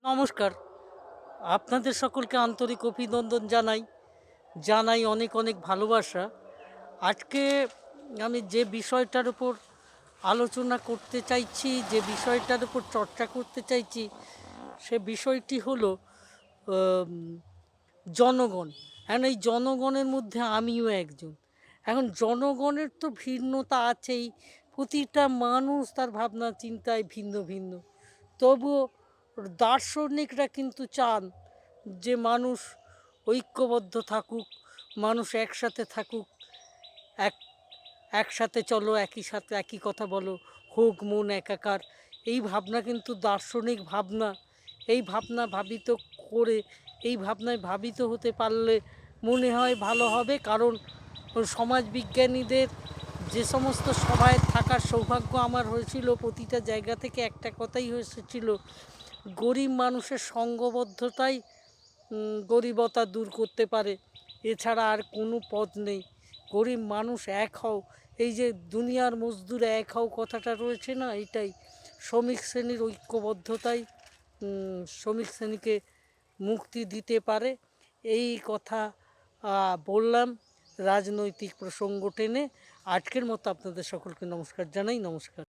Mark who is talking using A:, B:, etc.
A: নমস্কার। আপনাদের সকলকে আন্তরিক অভিনন্দন জানাই। জানাই অনেক, অনেক ভালোবাসা। আজকে আমি যে বিষয়টার উপর আলোচনা করতে চাইছি, যে বিষয়টার উপর চর্চা করতে চাইছি, সে বিষয়টি হলো আম জনগণ। এখন এই জনগণের মধ্যে আমিও একজন। এখন জনগণের তো ভিন্নতা আছেই। প্রতিটা মানুষ তার ভাবনা চিন্তায় ভিন্ন, ভিন্ন। তবুও দার্শনিকরা কিন্তু চান যে মানুষ ঐক্যবদ্ধ থাকুক, মানুষ একসাথে থাকুক, এক একসাথে চলো, একই সাথে একই কথা বলো, হোক মন একাকার। এই ভাবনা কিন্তু দার্শনিক ভাবনা। এই ভাবনা ভাবিত করে, এই ভাবনায় ভাবিত হতে পারলে মনে হয় ভালো হবে। কারণ সমাজবিজ্ঞানীদের যে সমস্ত সভায় থাকার সৌভাগ্য আমার হয়েছিল, প্রতিটা জায়গা থেকে একটা কথাই এসেছিল, গরিব মানুষের সঙ্ঘবদ্ধতাই গরিবতা দূর করতে পারে। এছাড়া আর কোনো পথ নেই। গরিব মানুষ এক হও, এই যে দুনিয়ার মজদুর এক হও কথাটা রয়েছে না, এটাই শ্রমিক শ্রেণীর ঐক্যবদ্ধতাই শ্রমিক শ্রেণীকে মুক্তি দিতে পারে। এই কথা বললাম রাজনৈতিক প্রসঙ্গ টেনে। আজকের মতো আপনাদের সকলকে নমস্কার জানাই। নমস্কার।